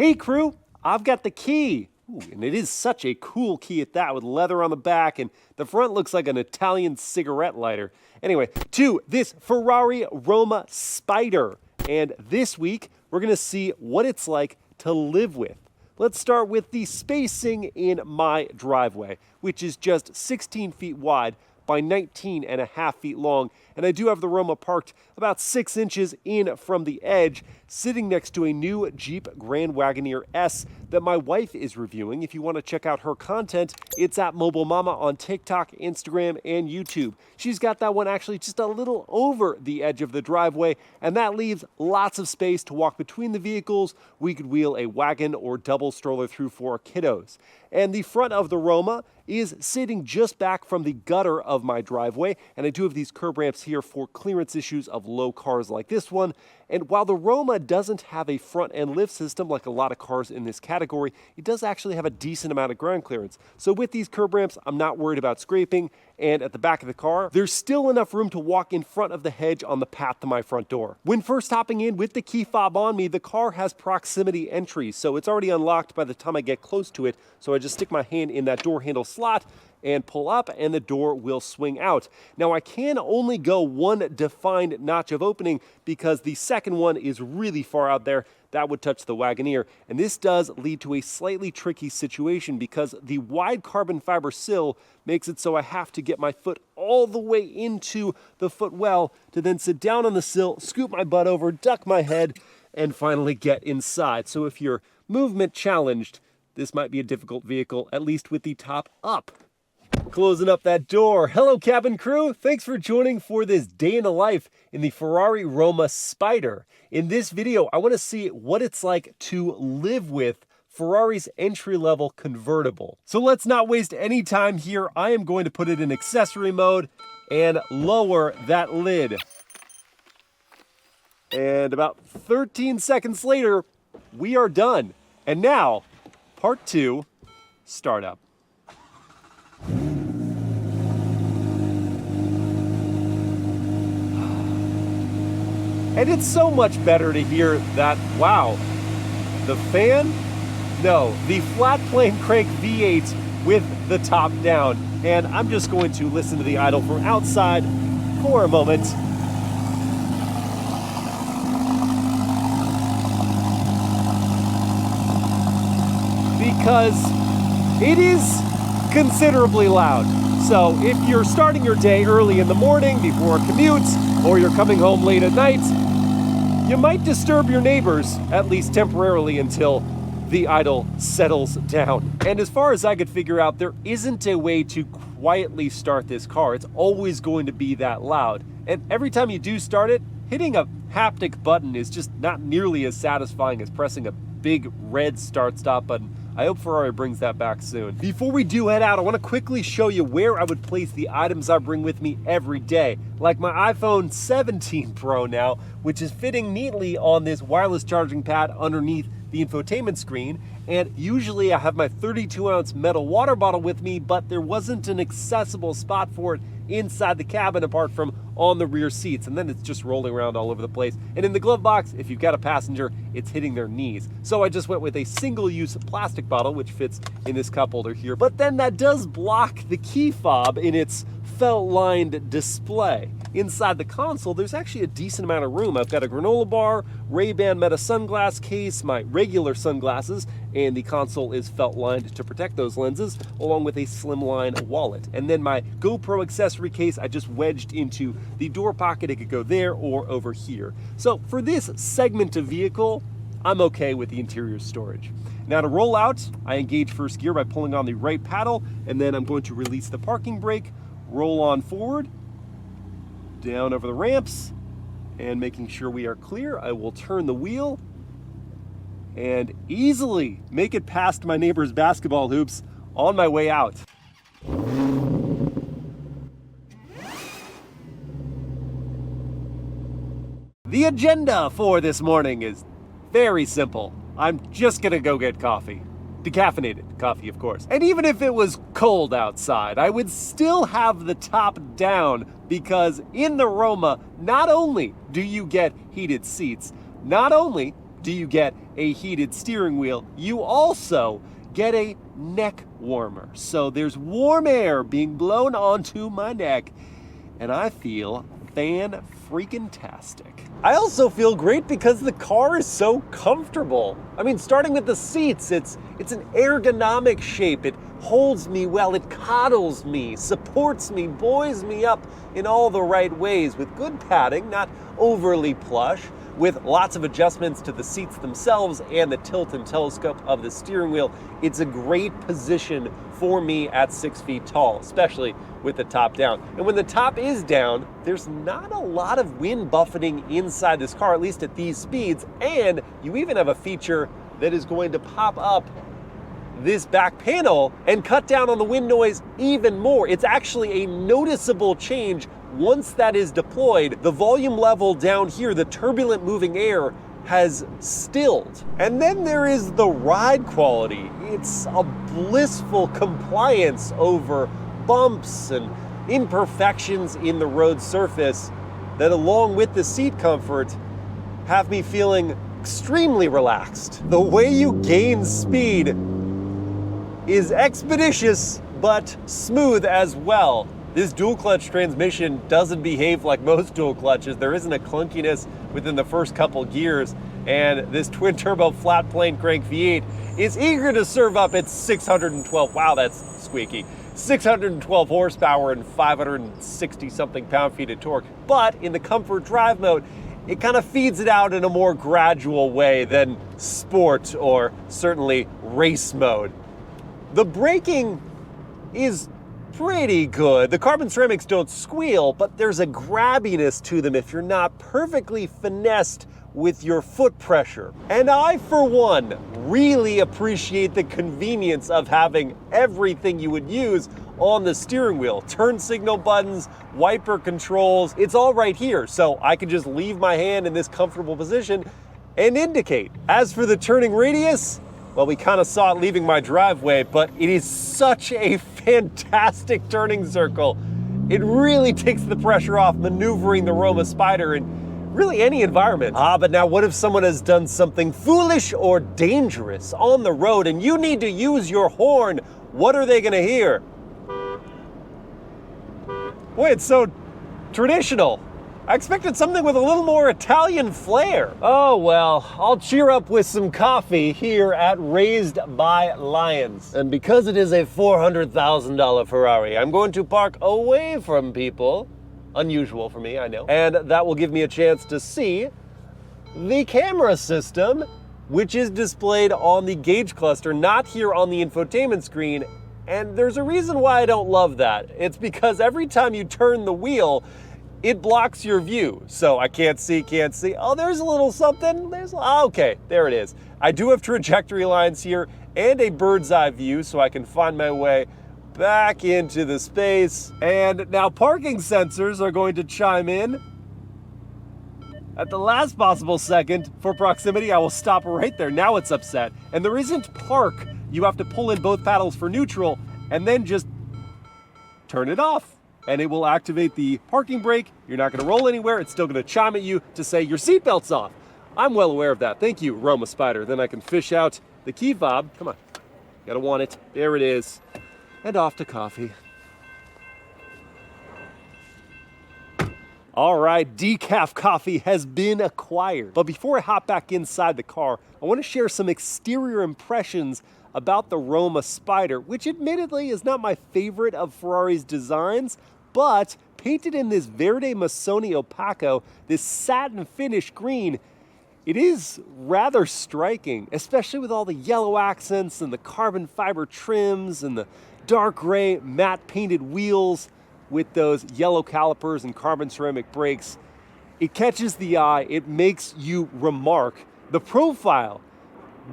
Hey crew, I've got the key. Ooh, and it is such a cool key at that, with leather on the back, and the front looks like an Italian cigarette lighter. Anyway, to this Ferrari Roma Spider. And this week, we're gonna see what it's like to live with. Let's start with the spacing in my driveway, which is just 16 feet wide by 19 and a half feet long. And I do have the Roma parked about 6 inches in from the edge, sitting next to a new Jeep Grand Wagoneer S that my wife is reviewing. If you want to check out her content, it's at Mobile Mama on TikTok, Instagram, and YouTube. She's got that one actually just a little over the edge of the driveway, and that leaves lots of space to walk between the vehicles. We could wheel a wagon or double stroller through for our kiddos. And the front of the Roma is sitting just back from the gutter of my driveway, and I do have these curb ramps here for clearance issues of low cars like this one. And while the Roma doesn't have a front end lift system like a lot of cars in this category, it does actually have a decent amount of ground clearance. So with these curb ramps, I'm not worried about scraping. And at the back of the car, there's still enough room to walk in front of the hedge on the path to my front door. When first hopping in with the key fob on me, the car has proximity entry, so it's already unlocked by the time I get close to it. So I just stick my hand in that door handle slot and pull up, and the door will swing out. Now I can only go one defined notch of opening because the second one is really far out there. That would touch the Wagoneer, and this does lead to a slightly tricky situation because the wide carbon fiber sill makes it so I have to get my foot all the way into the footwell to then sit down on the sill, scoop my butt over, duck my head, and finally get inside. So if you're movement challenged, this might be a difficult vehicle, at least with the top up. Closing up that door. Hello, cabin crew. Thanks for joining for this day in the life in the Ferrari Roma Spider. In this video, I want to see what it's like to live with Ferrari's entry-level convertible. So let's not waste any time here. I am going to put it in accessory mode and lower that lid. And about 13 seconds later, we are done. And now, part 2, startup. And it's so much better to hear that, wow, the fan? No, the flat plane crank V8 with the top down. And I'm just going to listen to the idle from outside for a moment. Because it is considerably loud. So if you're starting your day early in the morning before a commute, or you're coming home late at night, you might disturb your neighbors, at least temporarily, until the idle settles down. And as far as I could figure out, there isn't a way to quietly start this car. It's always going to be that loud. And every time you do start it, hitting a haptic button is just not nearly as satisfying as pressing a big red start-stop button. I hope Ferrari brings that back soon. Before we do head out, I want to quickly show you where I would place the items I bring with me every day. Like my iPhone 17 Pro now, which is fitting neatly on this wireless charging pad underneath the infotainment screen. And usually I have my 32-ounce metal water bottle with me, but there wasn't an accessible spot for it inside the cabin apart from on the rear seats, and then it's just rolling around all over the place. And in the glove box, if you've got a passenger, it's hitting their knees. So I just went with a single-use plastic bottle, which fits in this cup holder here. But then that does block the key fob in its felt-lined display. Inside the console, there's actually a decent amount of room. I've got a granola bar, Ray-Ban Meta sunglass case, my regular sunglasses, and the console is felt-lined to protect those lenses, along with a slimline wallet. And then my GoPro accessory case, I just wedged into the door pocket. It could go there or over here. So for this segment of vehicle, I'm okay with the interior storage. Now to roll out, I engage first gear by pulling on the right paddle, and then I'm going to release the parking brake, roll on forward, down over the ramps, and making sure we are clear, I will turn the wheel and easily make it past my neighbor's basketball hoops on my way out. The agenda for this morning is very simple. I'm just gonna go get coffee. Decaffeinated coffee, of course. And even if it was cold outside, I would still have the top down because in the Roma, not only do you get heated seats, not only do you get a heated steering wheel, you also get a neck warmer. So there's warm air being blown onto my neck, and I feel fan-freaking-tastic. I also feel great because the car is so comfortable. I mean, starting with the seats, it's an ergonomic shape. It holds me well, it coddles me, supports me, buoys me up in all the right ways with good padding, not overly plush, with lots of adjustments to the seats themselves and the tilt and telescope of the steering wheel. It's a great position for me at 6 feet tall, especially with the top down. And when the top is down, there's not a lot of wind buffeting inside this car, at least at these speeds, and you even have a feature that is going to pop up this back panel and cut down on the wind noise even more. It's actually a noticeable change once that is deployed. The volume level down here, the turbulent moving air, has stilled. And then there is the ride quality. It's a blissful compliance over bumps and imperfections in the road surface that, along with the seat comfort, have me feeling extremely relaxed. The way you gain speed is expeditious but smooth as well. This dual clutch transmission doesn't behave like most dual clutches. There isn't a clunkiness within the first couple gears, and this twin turbo flat plane crank V8 is eager to serve up its 612, wow, that's squeaky, 612 horsepower and 560 something pound-feet of torque. But in the comfort drive mode, it kind of feeds it out in a more gradual way than sport or certainly race mode. The braking is pretty good. The carbon ceramics don't squeal, but there's a grabbiness to them if you're not perfectly finessed with your foot pressure. And I, for one, really appreciate the convenience of having everything you would use on the steering wheel. Turn signal buttons, wiper controls, it's all right here. So I can just leave my hand in this comfortable position and indicate. As for the turning radius, well, we kind of saw it leaving my driveway, but it is such a fantastic turning circle. It really takes the pressure off maneuvering the Roma Spider in really any environment. But now what if someone has done something foolish or dangerous on the road and you need to use your horn? What are they gonna hear? Boy, it's so traditional. I expected something with a little more Italian flair. Oh well, I'll cheer up with some coffee here at Raised by Lions. And because it is a $400,000 Ferrari, I'm going to park away from people. Unusual for me, I know. And that will give me a chance to see the camera system, which is displayed on the gauge cluster, not here on the infotainment screen. And there's a reason why I don't love that. It's because every time you turn the wheel, it blocks your view. So I can't see. Oh, there's a little something. Okay, there it is. I do have trajectory lines here and a bird's eye view so I can find my way back into the space. And now parking sensors are going to chime in at the last possible second. For proximity, I will stop right there. Now it's upset. And there isn't park. You have to pull in both paddles for neutral and then just turn it off. And it will activate the parking brake. You're not gonna roll anywhere. It's still gonna chime at you to say your seatbelt's off. I'm well aware of that. Thank you, Roma Spider. Then I can fish out the key fob. Come on, gotta want it. There it is. And off to coffee. All right, decaf coffee has been acquired. But before I hop back inside the car, I wanna share some exterior impressions about the Roma Spider, which admittedly is not my favorite of Ferrari's designs, but painted in this Verde Masoni Opaco, this satin finish green, it is rather striking, especially with all the yellow accents and the carbon fiber trims and the dark gray matte painted wheels with those yellow calipers and carbon ceramic brakes. It catches the eye, it makes you remark the profile.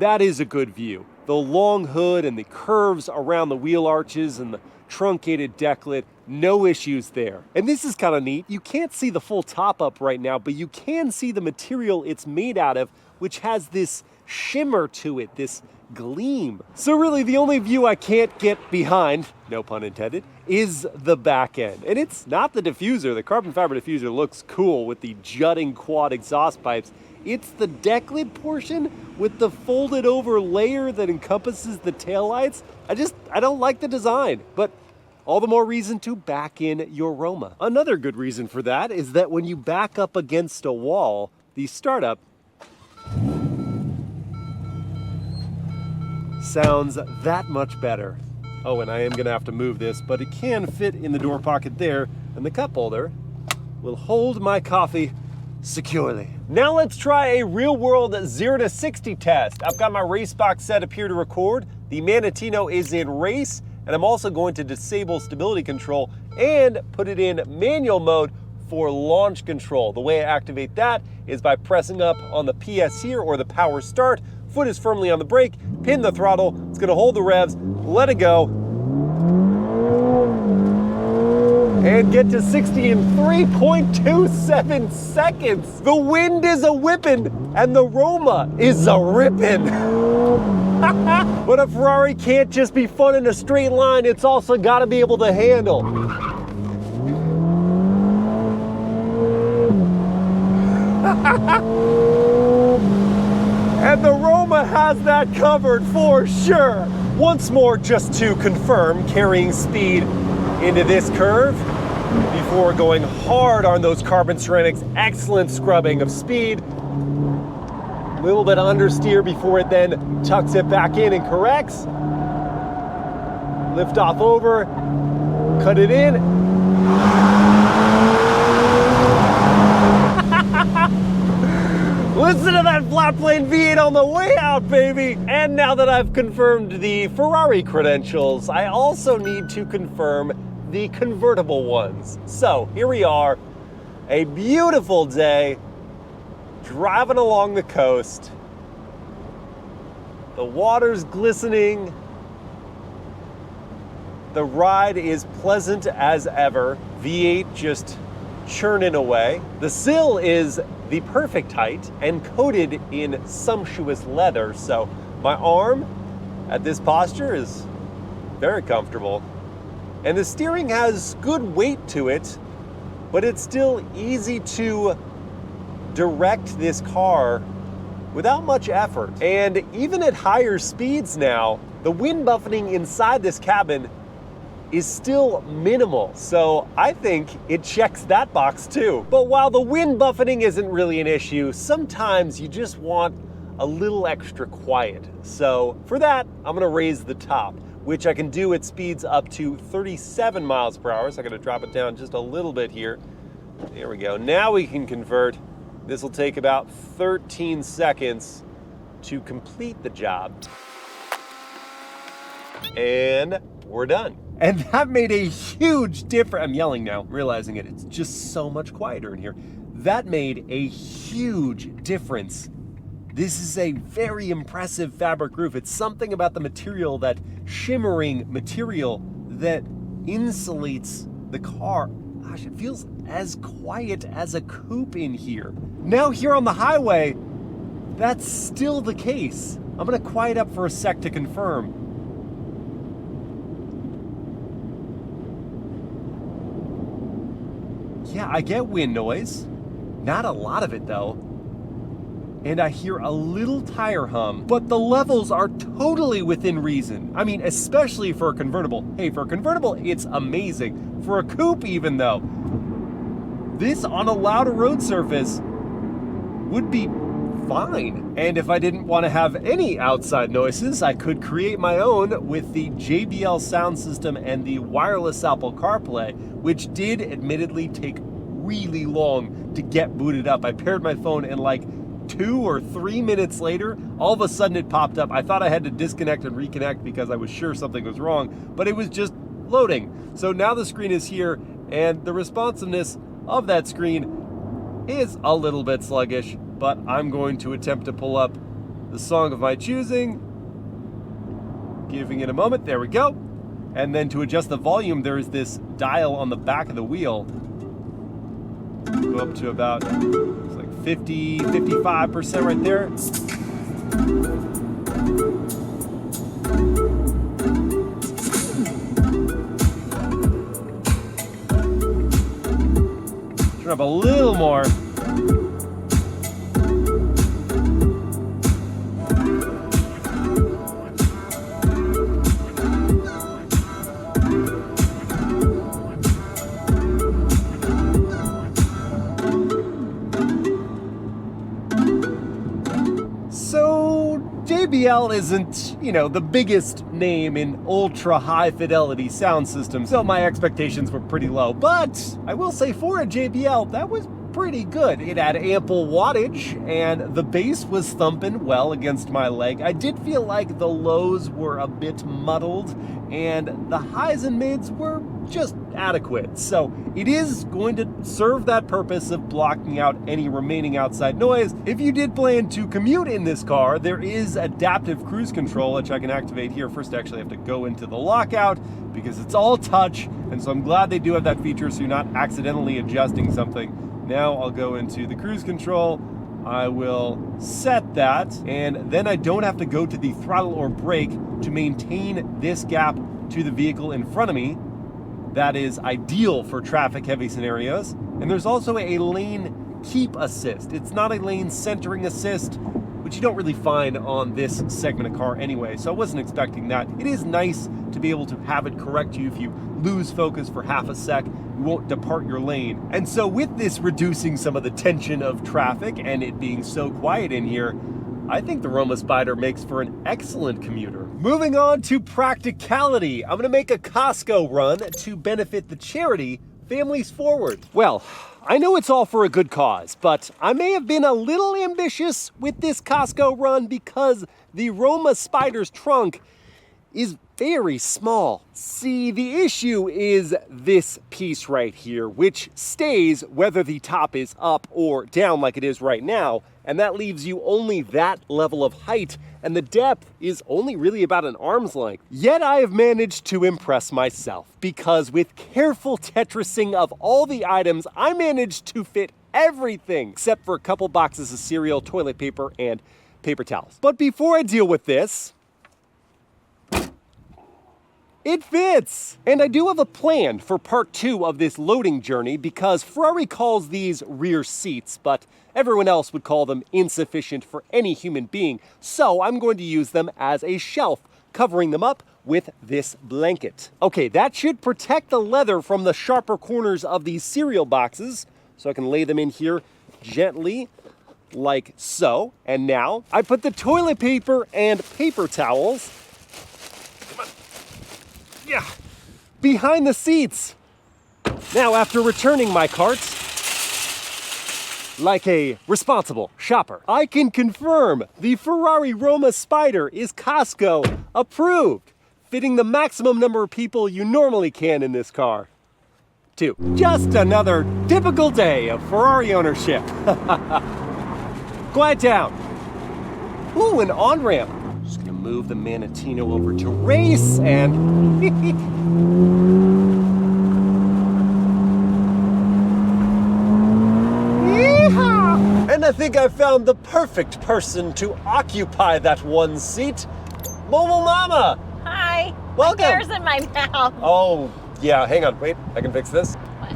That is a good view. The long hood and the curves around the wheel arches and the truncated decklet, no issues there. And this is kind of neat. You can't see the full top up right now, but you can see the material it's made out of, which has this shimmer to it, this gleam. So really the only view I can't get behind, no pun intended, is the back end. And it's not the diffuser. The carbon fiber diffuser looks cool with the jutting quad exhaust pipes. It's the deck lid portion with the folded over layer that encompasses the taillights. I don't like the design, but all the more reason to back in your Roma. Another good reason for that is that when you back up against a wall, the startup sounds that much better. Oh, and I am gonna have to move this, but it can fit in the door pocket there, and the cup holder will hold my coffee securely. Now let's try a real-world 0 to 60 test. I've got my race box set up here to record. The Manatino is in race, and I'm also going to disable stability control and put it in manual mode for launch control. The way I activate that is by pressing up on the PS here, or the power start. Foot is firmly on the brake, pin the throttle, it's gonna hold the revs, let it go, and get to 60 in 3.27 seconds. The wind is a whippin' and the Roma is a rippin'. But a Ferrari can't just be fun in a straight line, it's also gotta be able to handle. And the Roma has that covered for sure. Once more, just to confirm, carrying speed into this curve before going hard on those carbon ceramics. Excellent scrubbing of speed. A little bit understeer before it then tucks it back in and corrects. Lift off over, cut it in. Listen to that flat plane V8 on the way out, baby! And now that I've confirmed the Ferrari credentials, I also need to confirm the convertible ones. So here we are, a beautiful day, driving along the coast. The water's glistening. The ride is pleasant as ever. V8 just churning away. The Sill is the perfect height and coated in sumptuous leather, so my arm at this posture is very comfortable. And the steering has good weight to it, but it's still easy to direct this car without much effort. And even at higher speeds now, the wind buffeting inside this cabin is still minimal, so I think it checks that box too. But while the wind buffeting isn't really an issue, sometimes you just want a little extra quiet. So for that, I'm gonna raise the top, which I can do at speeds up to 37 miles per hour. So I'm gonna drop it down just a little bit here. There we go. Now we can convert. This will take about 13 seconds to complete the job. And we're done. And that made a huge difference. I'm yelling now, realizing it. It's just so much quieter in here. That made a huge difference. This is a very impressive fabric roof. It's something about the material, that shimmering material that insulates the car. Gosh, it feels as quiet as a coupe in here. Now here on the highway, that's still the case. I'm gonna quiet up for a sec to confirm. Yeah, I get wind noise. Not a lot of it though. And I hear a little tire hum, but the levels are totally within reason. I mean, especially for a convertible. Hey, for a convertible, it's amazing. For a coupe even though, this on a louder road surface would be fine. And if I didn't want to have any outside noises, I could create my own with the JBL sound system and the wireless Apple CarPlay, which did admittedly take really long to get booted up. I paired my phone and like 2 or 3 minutes later, all of a sudden it popped up. I thought I had to disconnect and reconnect because I was sure something was wrong, but it was just loading. So now the screen is here and the responsiveness of that screen is a little bit sluggish, but I'm going to attempt to pull up the song of my choosing. Giving it a moment, there we go. And then to adjust the volume, there is this dial on the back of the wheel. Go up to about, it's like 50, 55% right there. Turn up a little more. JBL isn't, the biggest name in ultra high fidelity sound systems, so my expectations were pretty low. But I will say for a JBL, that was pretty good. It had ample wattage, and the bass was thumping well against my leg. I did feel like the lows were a bit muddled, and the highs and mids were just adequate. So it is going to serve that purpose of blocking out any remaining outside noise. If you did plan to commute in this car, there is adaptive cruise control, which I can activate here. First, I actually have to go into the lockout because it's all touch, and so I'm glad they do have that feature so you're not accidentally adjusting something. Now I'll go into the cruise control. I will set that, and then I don't have to go to the throttle or brake to maintain this gap to the vehicle in front of me. That is ideal for traffic heavy scenarios. And there's also a lane keep assist. It's not a lane centering assist, which you don't really find on this segment of car anyway, so I wasn't expecting that. It is nice to be able to have it correct you if you lose focus for half a sec. You won't depart your lane. And so with this reducing some of the tension of traffic and it being so quiet in here, I think the Roma Spider makes for an excellent commuter. Moving on to practicality, I'm gonna make a Costco run to benefit the charity Families Forward. Well, I know it's all for a good cause, but I may have been a little ambitious with this Costco run because the Roma Spider's trunk is very small. See, the issue is this piece right here, which stays whether the top is up or down like it is right now, and that leaves you only that level of height, and the depth is only really about an arm's length. Yet I have managed to impress myself, because with careful Tetrising of all the items, I managed to fit everything except for a couple boxes of cereal, toilet paper, and paper towels. But before I deal with this, it fits! And I do have a plan for part 2 of this loading journey because Ferrari calls these rear seats, but everyone else would call them insufficient for any human being. So I'm going to use them as a shelf, covering them up with this blanket. Okay, that should protect the leather from the sharper corners of these cereal boxes. So I can lay them in here gently, like so. And now I put the toilet paper and paper towels behind the seats. Now, after returning my cart, like a responsible shopper, I can confirm the Ferrari Roma Spider is Costco approved, fitting the maximum number of people you normally can in this car. 2. Just another typical day of Ferrari ownership. Quiet down. Ooh, an on-ramp. Just gonna move the Manatino over to race and Yeehaw! And I think I found the perfect person to occupy that one seat. Mobile Mama! Hi. Welcome. My hair's in my mouth. Oh, yeah, hang on, wait, I can fix this. What?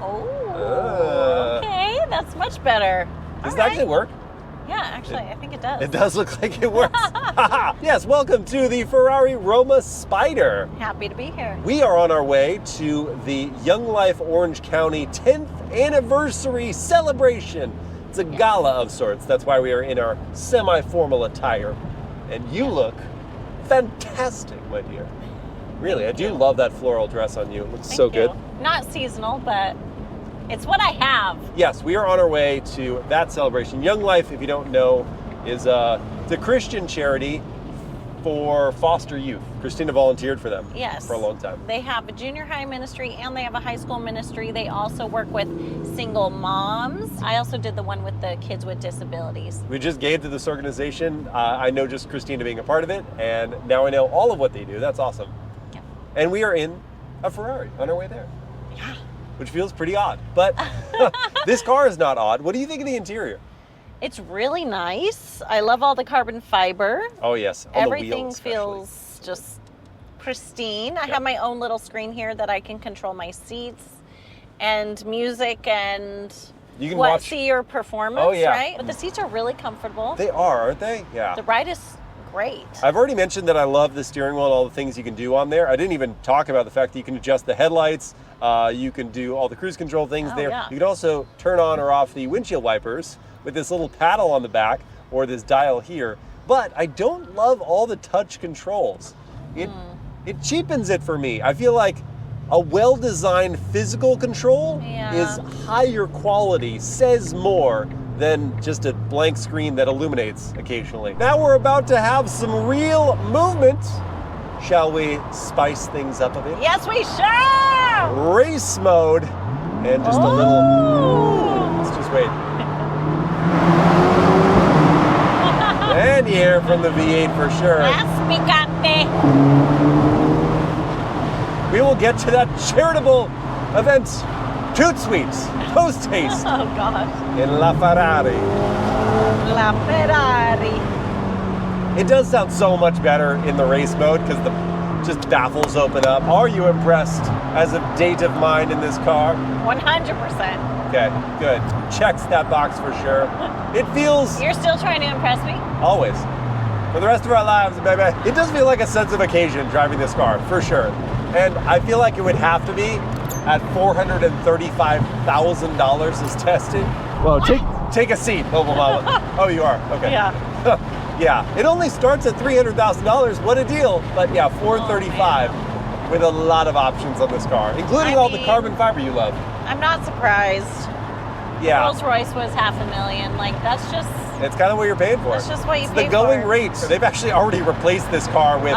Oh, okay, that's much better. Does it actually work? Yeah, actually, I think it does. It does look like it works. Yes, welcome to the Ferrari Roma Spider. Happy to be here. We are on our way to the Young Life Orange County 10th anniversary celebration. It's a gala of sorts. That's why we are in our semi-formal attire. And you look fantastic, my dear. Really, I do love that floral dress on you. It looks so good. Not seasonal, but it's what I have. Yes, we are on our way to that celebration. Young Life, if you don't know, is the Christian charity for foster youth. Christina volunteered for them for a long time. They have a junior high ministry and they have a high school ministry. They also work with single moms. I also did the one with the kids with disabilities. We just gave to this organization. I know just Christina being a part of it, and now I know all of what they do. That's awesome. Yeah. And we are in a Ferrari on our way there. Yeah. Which feels pretty odd, but this car is not odd. What do you think of the interior? It's really nice. I love all the carbon fiber. Oh yes, on Everything the wheels feels just pristine. I have my own little screen here that I can control my seats and music and you can see your performance, right? But the seats are really comfortable. They are, aren't they? Yeah. The ride is great. I've already mentioned that I love the steering wheel and all the things you can do on there. I didn't even talk about the fact that you can adjust the headlights. You can do all the cruise control things there. Yeah. You can also turn on or off the windshield wipers with this little paddle on the back or this dial here. but I don't love all the touch controls. It cheapens it for me. I feel like a well-designed physical control is higher quality, says more than just a blank screen that illuminates occasionally. Now we're about to have some real movement. Shall we spice things up a bit? Yes, we shall! Race mode and just a little... Let's just wait. And you hear from the V8 for sure. Más picante. We will get to that charitable event, Toot Sweets, Post Haste, Oh, gosh. in La Ferrari. La Ferrari. It does sound so much better in the race mode because the just baffles open up. Are you impressed as a date of mine in this car? 100%. Okay, good. Checks that box for sure. It feels... You're still trying to impress me? Always. For the rest of our lives, baby. It does feel like a sense of occasion driving this car, for sure. And I feel like it would have to be at $435,000 as tested. Well, take a seat, Mobile Mama. Oh, you are? Okay. Yeah. Yeah, it only starts at $300,000. What a deal. But yeah, $435,000 with a lot of options on this car, including all the carbon fiber you love. I'm not surprised. Yeah. Rolls Royce was $500,000. Like, that's just... It's kind of what you're paying for. That's just what you it's pay the going for. rate. They've actually already replaced this car with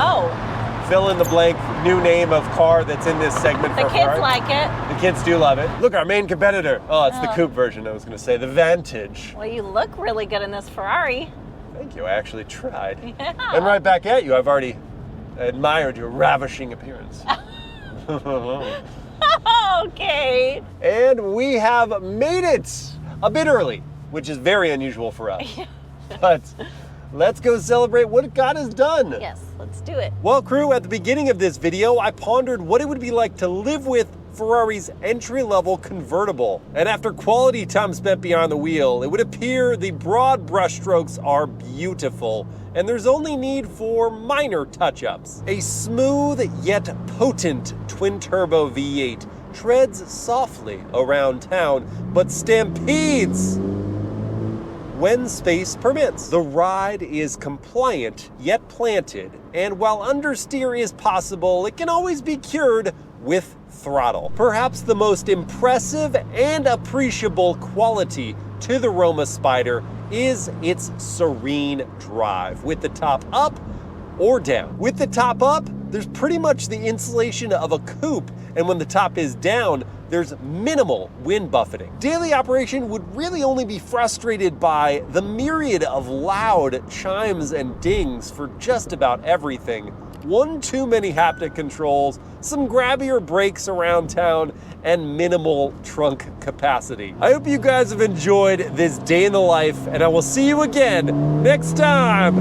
fill in the blank new name of car that's in this segment The for kids Ferrari. like it. The kids do love it. Look, our main competitor. Oh, it's the coupe version, I was going to say. The Vantage. Well, you look really good in this Ferrari. Thank you. I actually tried. Yeah. And right back at you. I've already admired your ravishing appearance. Okay. And we have made it a bit early, which is very unusual for us. But let's go celebrate what God has done. Yes, let's do it. Well, crew, at the beginning of this video, I pondered what it would be like to live with Ferrari's entry-level convertible. And after quality time spent behind the wheel, it would appear the broad brushstrokes are beautiful, and there's only need for minor touch-ups. A smooth yet potent twin-turbo V8 treads softly around town, but stampedes when space permits. The ride is compliant yet planted, and while understeer is possible, it can always be cured with throttle. Perhaps the most impressive and appreciable quality to the Roma Spider is its serene drive, with the top up or down. With the top up, there's pretty much the insulation of a coupe, and when the top is down, there's minimal wind buffeting. Daily operation would really only be frustrated by the myriad of loud chimes and dings for just about everything. One too many haptic controls, some grabbier brakes around town, and minimal trunk capacity. I hope you guys have enjoyed this day in the life, and I will see you again next time